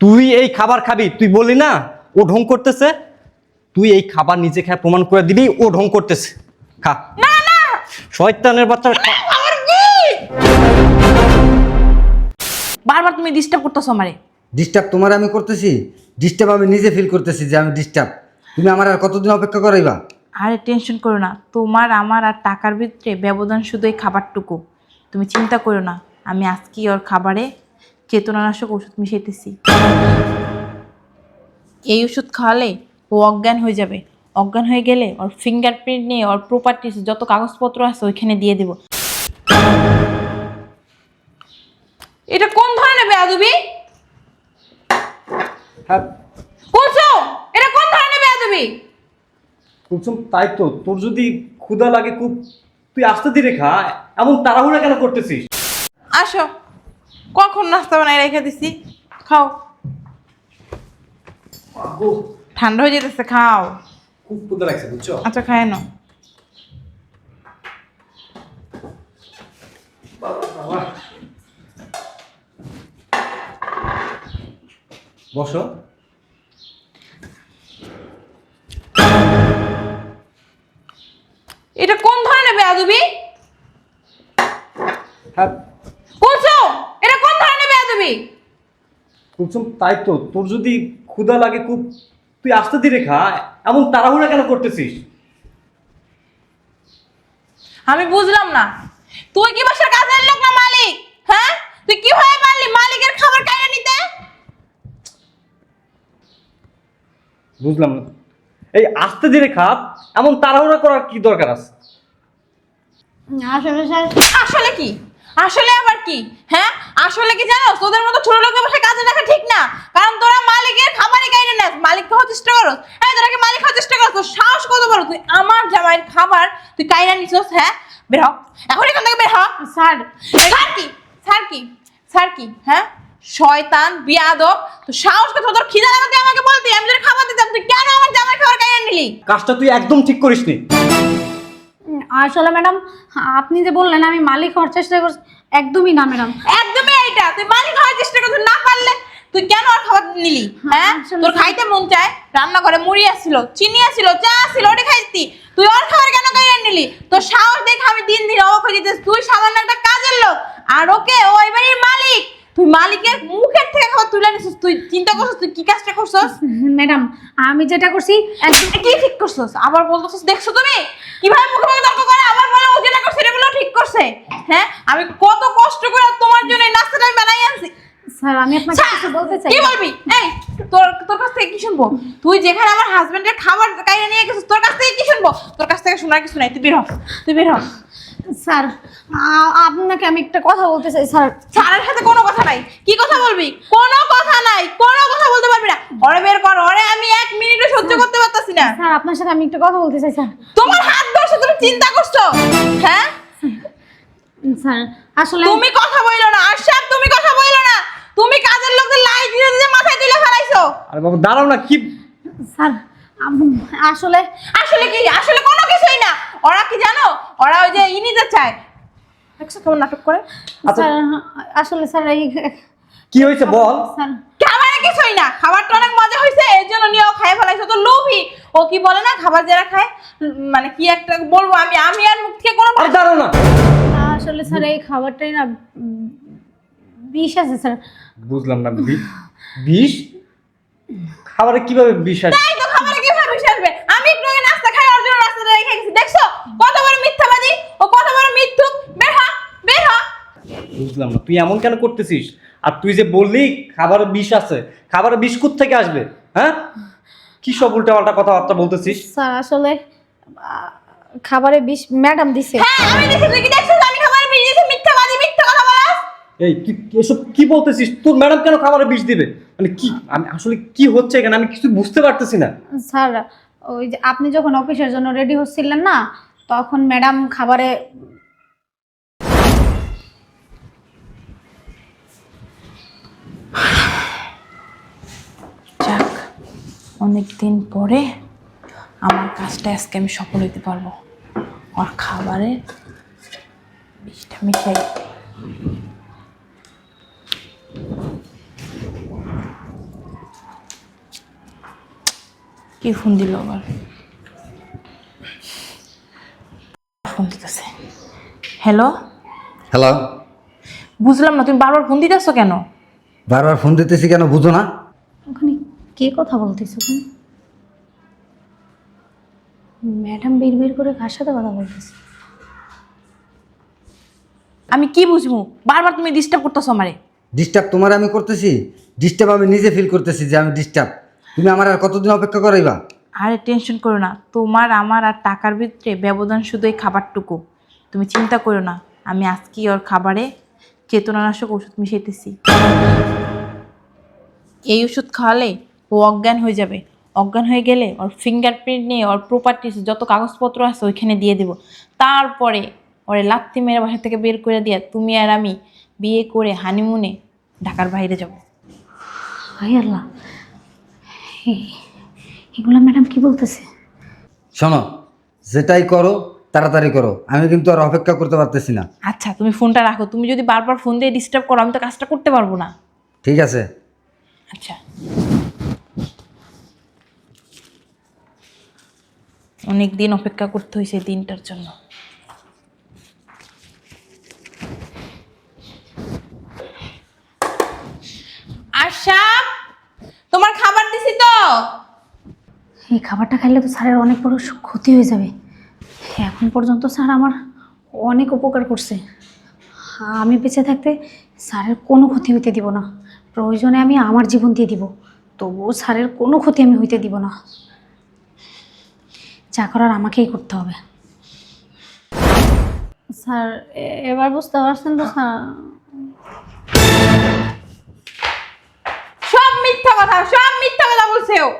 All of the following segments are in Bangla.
তুই এই খাবার খাবি, তুই বললি না ও ঢং করতেছে, তুই এই খাবার নিজে খেয়ে প্রমাণ করে দিবি ও ঢং করতেছে। খা। না না শয়তানের বাচ্চা। খাবার কি? বারবার তুমি ডিস্টার্ব করতেছো আমারে। ডিস্টার্ব তোমার আমি করতেছি? ডিস্টার্ব আমি নিজে ফিল করতেছি যে আমি ডিস্টার্ব। তুমি আমার আর কতদিন অপেক্ষা করাইবা? আরে টেনশন করো না, তোমার আমার আর টাকার ভিতরে ব্যবধান শুধু এই খাবারটুকু। তুমি চিন্তা করো না, আমি আজকেই ওর খাবারে চেতনানাশক ওষুধ মিশাইতেছি। এই ওষুধ খাওয়ালে ও অজ্ঞান হয়ে যাবে। অজ্ঞান হয়ে গেলে ওর ফিঙ্গারপ্রিন্ট নিয়ে ওর প্রপার্টিস যত কাগজপত্র আছে ওইখানে দিয়ে দেব। এটা কোন ধরনের বেয়াদবি? হ্যাঁ কুলসুম, এটা কোন ধরনের বেয়াদবি? কুলসুম, তাই তো, তোর যদি ক্ষুধা লাগে খুব, তুই আস্তে ধীরে খা, এমন তাড়াহুড়া কেন করতেছিস? আসো, কখন নাস্তা বানাই রেখে দিছি, খাও। ঠান্ডা হয়ে যেতেছে, খাও। খুব ক্ষুধা লাগছে বুঝছো। আচ্ছা খায় নাও। বসো। এটা কোন ধরনের বেয়াদবি? হ্যাঁ কুলসুম, এটা কোন ধরনের বেয়াদবি? কুলসুম, তাই তো, তোর যদি ক্ষুধা লাগে খুব, তুই আস্তে ধীরে খা, এমন তাড়াহুড়া কেন করতেছিস? আমি বুঝলাম না, তুই কি বাসার কাজের লোক না মালিক? হ্যাঁ, তুই কিভাবে পারলি মালিকের খাবার কাইরা নিতে? বুঝলাম না, এই আস্তে ধীরে খা, এমন তাড়াহুড়া করার কি দরকার আছে? আসলে স্যার আসলে কি? আসলে আবার কি? হ্যাঁ, আসলে কি জানো, তোদের মতো ছোট লোকের বাসায় কাজে রাখা ঠিক না। কারণ তোরা মালিকের খাবারই কাইরে নেস, মালিক হওয়ার চেষ্টা করস। হ্যাঁ, তোরা কি মালিক হওয়ার চেষ্টা করস? তোর সাহস কত বড়, তুই আমার জামাইয়ের খাবার তুই কাইরা নিছস? হ্যাঁ, বের হ এখন, এখান থেকে বের হ। স্যার স্যার কি? স্যার কি? স্যার কি? হ্যাঁ, শয়তান বিয়াদব, তোর সাহস কত? তোর খিদা লাগাতে আমাকে বলতি, আমি তোর খাবার দিতাম, তুই কেন আমার জামাইয়ের খাবার কাইরা নিলি? কাজটা তুই একদম ঠিক করিসনি। আসলে ম্যাডাম আপনি যে বললেন আমি মালিক হওয়ার চেষ্টা করছি, একদমই না ম্যাডাম। একদমই এইটা, তুই মালিক হওয়ার চেষ্টা করতে না পারলে তুই কেন আর খাবার নিলি? হ্যাঁ, আসলে তোর খাইতে মন চায়, রান্নাঘরে মুড়ি আসছিল, চিনি আসছিল, চা আসছিল, ওটা খাইতি, তুই ওর খাবার কেন কাইরা নিলি? তোর সাহস দেখে আমি দিন দিন অবাক হয়ে যেতেছি। তুই সামান্য একটা কাজের লোক, আর ওকে ও এবারের মালিক। তুই মালিকের মুখের থেকে খাবার তুলে নিছিস। তুই চিন্তা করছিস তুই কি কাজটা করছস? ম্যাডাম আমি যেটা করছি একদম কি ঠিক করছস? আবার বলতেছিস, দেখছো তুমি কিভাবে মুখে মুখে তর্ক করে, আবার বলে ও যেটা করছে এটা বলে ঠিক করছে। হ্যাঁ, আমি কত কষ্ট করে তোমার জন্য এই নাস্তাটা আমি বানাই আনছি। স্যার আমি আপনাকে কিছু বলতে চাই। কি বলবি? এই তোর তোর কাছ থেকে কি শুনবো? তুই যেখানে আমার হাজবেন্ডের খাবার কাইরে নিয়ে গেছিস, তোর কাছ থেকে কি শুনবো? তোর কাছ থেকে শোনার কিছু নাই, তুই বের হ, তুই বের হ। স্যার আপনাকে আমি একটা কথা বলতে চাই স্যার। স্যারের সাথে কোনো কথা নাই। কি কথা বলবি? কোনো কথা নাই, কোনো কথা বলতে পারবি না। ওরে বের কর, ওরে আমি এক মিনিটও সহ্য করতে পারতাছি না। স্যার আপনার সাথে আমি একটা কথা বলতে চাই স্যার। তোমার হাত ধরছে, তুমি চিন্তা করছো? হ্যাঁ, স্যার আসলে তুমি কথা বইলো না, আশরাফ তুমি কথা বইলো না। তুমি কাজের লোকদের লাই দিয়ে দিয়ে মাথায় তুলে ফেলাইছো। আরে বাবা দাঁড়াও না, কি? স্যার আসলে আসলে কি? আসলে কোনো কিছুই না। ওরা কি জানো, ওরা ওই যে নিতে চায়। দেখছো কেমন নাটক করে? আচ্ছা স্যার আসলে স্যার এই কি হয়েছে বল। স্যার খাবারে কিছুই না, খাবারটা অনেক মজা হয়েছে এর জন্য নিয়ে ও খাই ফেলাইছো। তো লোভী, ও কি বলে না, খাবার যারা খায় মানে কি একটা বলবো আমি, আমি আর মুখ থেকে কোনো আরে দাঁড়াও না। আসলে স্যার এই খাবারটাই না বিষ আছে স্যার। বুঝলাম না, বিষ? খাবারে কিভাবে বিষ আসে? তাই তো, খাবারে কিভাবে বিষ আসবে? আমি একটু আগে নাস্তা খাই, ওর জন্য নাস্তাটা রেখে গেছি। দেখছো কত বড় মিথ্যাবাদী, ও কত বড় মিথ্যুক। বের হ, বের হ। বুঝলাম না, তুই এমন কেন করতেছিস? আর তুই যে বললি খাবারে বিষ আছে, খাবারে বিষ কোথা থেকে আসবে? হ্যাঁ, কি সব উল্টাপাল্টা কথাবার্তা বলতেছিস? স্যার আসলে খাবারে বিষ ম্যাডাম দিছে। হ্যাঁ, আমি দেখি, তুই কি দেখছিস আমি খাবারে বিষ দিয়েছি? মিথ্যাবাদী, মিথ্যা কথা বলাস। এই তুই এসব কি বলতেছিস? তোর ম্যাডাম কেন খাবারে বিষ দিবে? মানে কি, আমি আসলে কি হচ্ছে এখানে আমি কিছু বুঝতে পারতেছি না। স্যার ওই যে আপনি যখন অফিসের জন্য রেডি হচ্ছিলেন না, তখন ম্যাডাম খাবারে যাক, অনেকদিন পরে আমার কাজটা আজকে আমি সফল হইতে পারবো। আর খাবারে বিষটা মিশাই। কে ফোন দিল আবার? ফোন দিতেছে। হ্যালো, হ্যালো, বুঝলাম না তুমি বারবার ফোন দিতেছো কেন? বারবার ফোন দিতেছি কেন বুঝো না? ওখানে কে কথা বলতেছে ওখানে? ম্যাডাম বিড়বিড় করে কার সাথে কথা বলতেছে? আমি কি বুঝবো? বারবার তুমি ডিস্টার্ব করতেছো আমারে। ডিস্টার্ব তোমার আমি করতেছি? ডিস্টার্ব আমি নিজে ফিল করতেছি যে আমি ডিস্টার্ব। তুমি আমার আর কতদিন অপেক্ষা করাইবা? আরে টেনশন করো না, তোমার আমার আর টাকার ভিতরে ব্যবধান শুধু এই খাবারটুকু। তুমি চিন্তা করো না, আমি আজকেই ওর খাবারে চেতনানাশক ওষুধ মিশাইতেছি। এই ওষুধ খাওয়ালে ও অজ্ঞান হয়ে যাবে। অজ্ঞান হয়ে গেলে ওর ফিঙ্গারপ্রিন্ট নিয়ে ওর প্রপার্টিস যত কাগজপত্র আছে ওইখানে দিয়ে দেব। তারপরে ওরে লাত্তি মেরে বাসা থেকে বের করে দিয়া তুমি আর আমি বিয়ে করে হানিমুনে ঢাকার বাইরে যাব। ভাই আল্লাহ, এগুলো ম্যাডাম কি বলতেছে? শোনো, যেটাই করো তাড়াতাড়ি করো, আমি কিন্তু আর অপেক্ষা করতে পারতেছি না। আচ্ছা তুমি ফোনটা রাখো, তুমি যদি বারবার ফোন দিয়ে ডিস্টার্ব করো আমি তো কাজটা করতে পারবো না। ঠিক আছে। আচ্ছা, অনেক দিন অপেক্ষা করতে হয়েছে এই দিনটার জন্য। আশা, তোমার খাবার দিছি তো? এই খাবারটা খাইলে তো স্যারের অনেক বড় ক্ষতি হয়ে যাবে। এখন পর্যন্ত স্যার আমার অনেক উপকার করছে। আমি বেঁচে থাকতে স্যারের কোনো ক্ষতি হইতে দিব না। প্রয়োজনে আমি আমার জীবন দিয়ে দিব, তবুও স্যারের কোনো ক্ষতি আমি হইতে দিব না। যা করার আমাকেই করতে হবে। স্যার এবার বুঝতে পারছেন তো স্যার? সব মিথ্যা কথা, সব মিথ্যা কথা বলছে ও।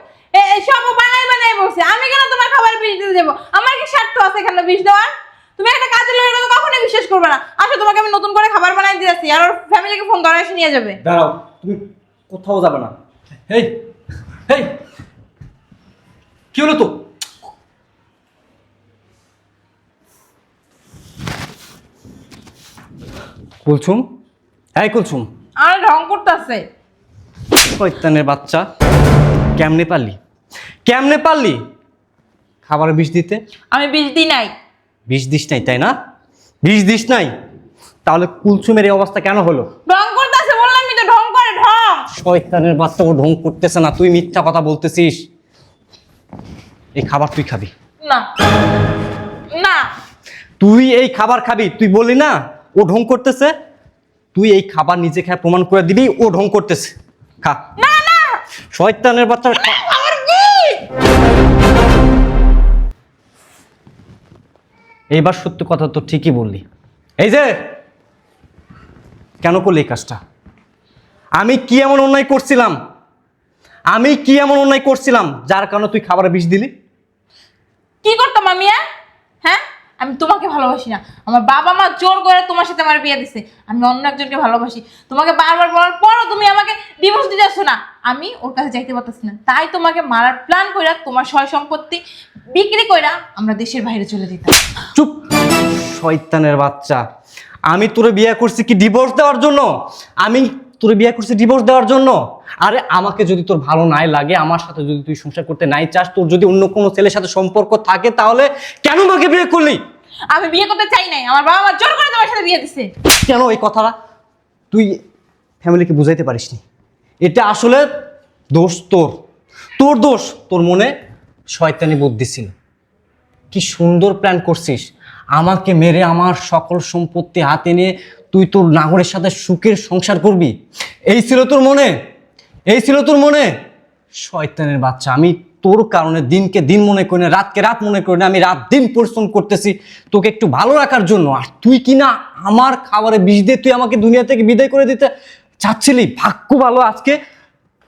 সব বানাই বানাই বলছে। আমি কেন তোমার খাবার বিষ দিতে দেবো? আমার কি স্বার্থ আছে এখানে বিষ দেওয়ার? তুমি একটা কাজের লোকের কথা কখনোই বিশ্বাস করবে না। আসো, তোমাকে আমি নতুন করে খাবার বানাই দিয়েছি, আর ওর ফ্যামিলিকে ফোন ধরে এসে নিয়ে যাবে। দাঁড়াও, তুমি কোথাও যাবে না। হেই হেই, কি হলো তো? কুলসুম, এই কুলসুম, আর ঢং করতেছে। শয়তানের বাচ্চা, কেমনে পারলি? কেমনে পারলি খাবারে বিষ দিতে? আমি বিষ দিই নাই। বিষ দিস নাই তাই না? বিষ দিস নাই, তাহলে কুলসুমের এই অবস্থা কেন হলো? ঢং করতেছে, বললামই তো ঢং করে, ঢং। শয়তানের বাচ্চা, ও ঢং করতেছে না, তুই মিথ্যা কথা বলতেছিস। এই খাবার তুই খাবি না না, তুই এই খাবার খাবি। তুই বললি না ও ঢং করতেছে, তুই এই খাবার নিজে খেয়ে প্রমাণ করে দিবি ও ঢং করতেছে। খা। না না, শয়তানের বাচ্চা, আমার কি? এইবার সত্য কথা তো ঠিকই বললি। এই যে কেন করলি এই কাজটা? আমি কি এমন অন্যায় করছিলাম? আমি কি এমন অন্যায় করছিলাম যার কারণে তুই খাবারে বিষ দিলি? কি করতাম আমি? হ্যাঁ, আমি তোমাকে ভালোবাসি না। আমার বাবা মা জোর করে তোমার সাথে আমার বিয়ে দিছে। আমি অন্য একজনকে ভালোবাসি। তোমাকে বারবার বলার পরও তুমি আমাকে ডিভোর্স দিতেছ না। আমি ওর কাছে যাইতে পারতেছি না, তাই তোমাকে মারার প্ল্যান কইরা তোমার সয় সম্পত্তি বিক্রি কইরা আমরা দেশের বাইরে চলে যেতাম। চুপ, শয়তানের বাচ্চা। আমি তোরে বিয়ে করছি কি ডিভোর্স দেওয়ার জন্য? আমি তোরে বিয়ে করছি ডিভোর্স দেওয়ার জন্য? আরে আমাকে যদি তোর ভালো নাই লাগে, আমার সাথে যদি তুই সংসার করতে নাই চাস, তোর যদি অন্য কোনো ছেলের সাথে সম্পর্ক থাকে, তাহলে কেন আমাকে বিয়ে করলি? আমি বিয়ে করতে চাই নাই, আমার বাবা মা জোর করে তোমার সাথে বিয়ে দিছে। কেন এই কথাটা তুই ফ্যামিলিকে বুঝাইতে পারিসনি? এটা আসলে দোষ তোর, তোর দোষ। তোর মনে শয়তানি বুদ্ধি ছিল। কি সুন্দর প্ল্যান করছিস, আমাকে মেরে আমার সকল সম্পত্তি হাতে নিয়ে তুই তোর নাগরের সাথে সুখের সংসার করবি, এই ছিল তোর মনে? এই ছিল তোর মনে? শয়তানের বাচ্চা, আমি তোর কারণে দিনকে দিন মনে করি না, রাতকে রাত মনে করি না, আমি রাত দিন পরিশ্রম করতেছি তোকে একটু ভালো রাখার জন্য। আর তুই কি না আমার খাবারে বিষ দিয়ে তুই আমাকে দুনিয়া থেকে বিদায় করে দিতে চাচ্ছিলি? ভাগ্য ভালো আজকে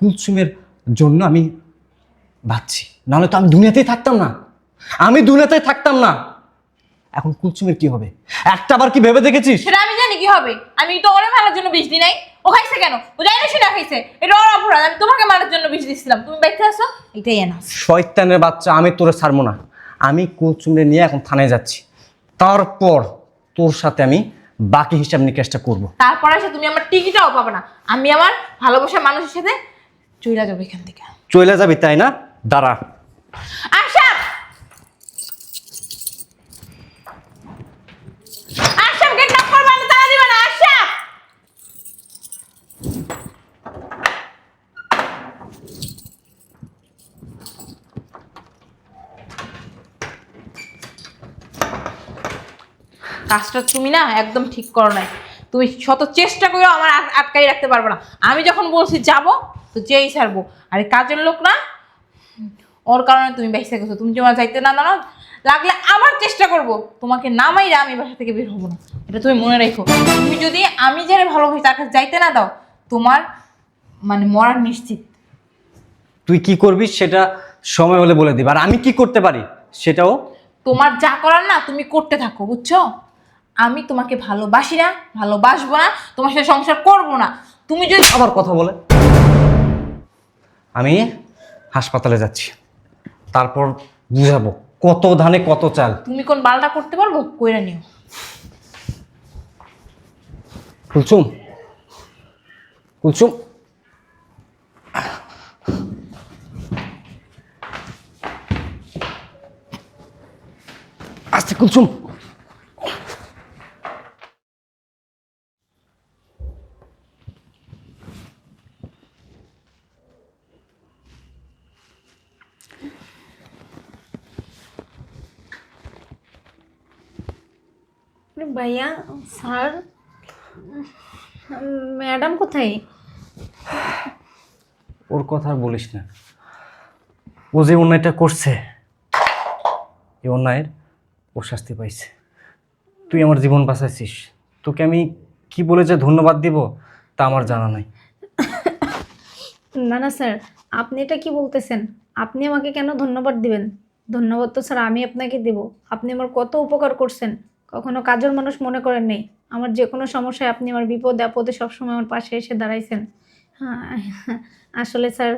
কুলসুমের জন্য আমি বাঁচছি, নাহলে তো আমি দুনিয়াতেই থাকতাম না। আমি দুনিয়াতেই থাকতাম না। এখন কুলসুমের কি হবে একটা বার কি ভেবে দেখেছিস? সেটা আমি জানি কি হবে। আমি তো ওরে মারার জন্য বিষ দিই নাই। ও খাইছে কেন? ও জানি না সেটা খাইছে। এটা ওর অপরাধ। আমি তোমাকে মারার জন্য বিষ দিছিলাম, তুমি বেঁচে আছো, এটাই এনা। শয়তানের বাচ্চা, আমি তোরে ছাড়বো না। আমি কুলসুমরে নিয়ে এখন থানায় যাচ্ছি, তারপর তোর সাথে আমি বাকি হিসাব নিকাশটা করবো। তারপর এসে তুমি আমার টিকিটাও পাবে না। আমি আমার ভালোবাসার মানুষের সাথে চইলা যাবো এখান থেকে। চলে যাবি তাই না? দাঁড়া, আশরাফ, আশরাফ গেট নক করবে না, তালা দিবে না। আশরাফ, কাজটা তুমি না একদম ঠিক করো নাই। তুমি শত চেষ্টা করেও আমার আটকাই রাখতে পারবে না। আমি যখন বলছি যাব তো যেই ছাড়বো। আর এই কাজের লোক না, ওর কারণে তুমি বাইসে গেছো। তুমি তোমার যাইতে না দাঁড়াও, লাগলে আবার চেষ্টা করব তোমাকে নামাইরা আমি বাসা থেকে বের হবো না। এটা তুমি মনে রেখো। তুমি যদি আমি যারা ভালোবাসি তার কাছে যাইতে না দাও, তোমার মানে মরার নিশ্চিত। তুই কি করবি সেটা সময় হলে বলে দিবা, আর আমি কি করতে পারি সেটাও। তোমার যা করার না তুমি করতে থাকো, বুঝছো? আমি তোমাকে ভালোবাসি না, ভালোবাসবো না, তোমার সাথে সংসার করবো না। তুমি যদি আবার কথা বলে। আমি হাসপাতালে যাচ্ছি, তারপর বুঝাবো কত ধানে কত চাল। তুমি কোন বালটা করতে পারবো, কইরা নিও। কুলসুম, কুলসুম, আস্তে কুলসুম। ভাইয়া, স্যার, ম্যাডাম কোথায়? ওর কথা আর বলিস না। ও যে অন্যায়টা করছে, এই অন্যায়ের ও শাস্তি পাইছে। তুই আমার জীবন বাঁচাইছিস, তোকে আমি কি বলে যে ধন্যবাদ দিব তা আমার জানা নাই। না না স্যার, আপনি এটা কি বলতেছেন? আপনি আমাকে কেন ধন্যবাদ দিবেন? ধন্যবাদ তো স্যার আমি আপনাকে দেব। আপনি আমার কত উপকার করছেন, কখনো কাজের মানুষ মনে করেন নেই। আমার যে কোনো সমস্যায় আপনি আমার বিপদে আপদে সবসময় আমার পাশে এসে দাঁড়াইছেন। হ্যাঁ, আসলে স্যার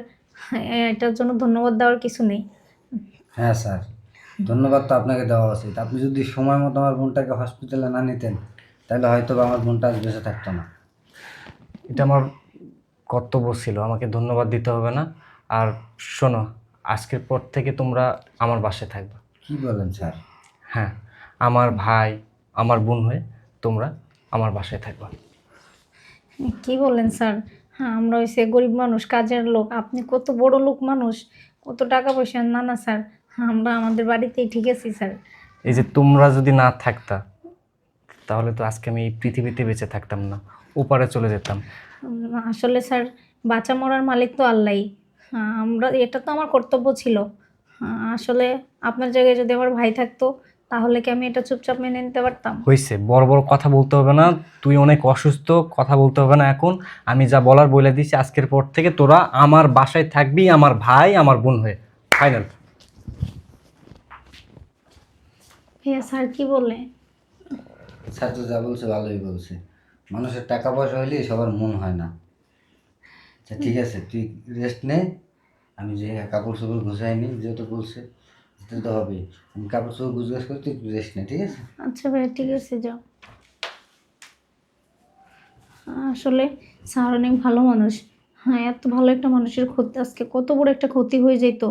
এটার জন্য ধন্যবাদ দেওয়ার কিছু নেই। হ্যাঁ স্যার, ধন্যবাদ তো আপনাকে দেওয়া উচিত। আপনি যদি সময় মতো আমার বোনটাকে হসপিটালে না নিতেন তাহলে হয়তো বা আমার বোনটা আজ বেঁচে থাকতো না। এটা আমার কর্তব্য ছিল, আমাকে ধন্যবাদ দিতে হবে না। আর শোনো, আজকের পর থেকে তোমরা আমার বাসায় থাকবে। কি বলেন স্যার? হ্যাঁ, আমার ভাই আমার বোন হয়ে তোমরা আমার বাসায় থাকবা। কি বলেন স্যার? হ্যাঁ, আমরা হইছে গরিব মানুষ, কাজের লোক। আপনি কত বড় লোক মানুষ, কত টাকা পয়সা। না না স্যার, আমরা আমাদের বাড়িতেই ঠিক আছি স্যার। এই যে তোমরা যদি না থাকতা তাহলে তো আজকে আমি এই পৃথিবীতে বেঁচে থাকতাম না, ওপারে চলে যেতাম। আসলে স্যার, বাঁচা মরার মালিক তো আল্লাহই। আমরা, এটা তো আমার কর্তব্য ছিল। আসলে আপনার জায়গায় যদি আমার ভাই থাকতো তাহলে কি আমি এটা চুপচাপ মেনে নিতে পারতাম? হয়েছে, বড় বড় কথা বলতে হবে না। তুই অনেক অসুস্থ, কথা বলতে হবে না এখন। আমি যা বলার বলে দিচ্ছি, আজকের পর থেকে তোরা আমার বাসায় থাকবি, আমার ভাই আমার বোন হয়ে। ফাইনাল। হ্যাঁ স্যার, কি বলে? স্যার তো যা বলছে ভালোই বলছে। মানুষের টাকা পয়সা হইলেই সবার মন হয় না। আচ্ছা ঠিক আছে, তুই রেস্ট নে। আমি যে কাপড় চোপড় গুছাই নি, যেহেতু বলছে যেতে তো হবে। আমি কাপড় চোপড় গুছগাছ করে তুই রেস্ট নে, ঠিক আছে? আচ্ছা ভাইয়া, ঠিক আছে, যাও। আসলে স্যার অনেক ভালো মানুষ। হ্যাঁ, এত ভালো একটা মানুষের ক্ষতি, আজকে কত বড় একটা ক্ষতি হয়ে যেত।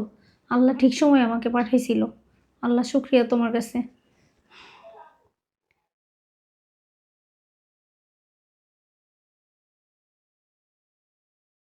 আল্লাহ ঠিক সময় আমাকে পাঠাইছিল। আল্লাহ শুক্রিয়া তোমার কাছে।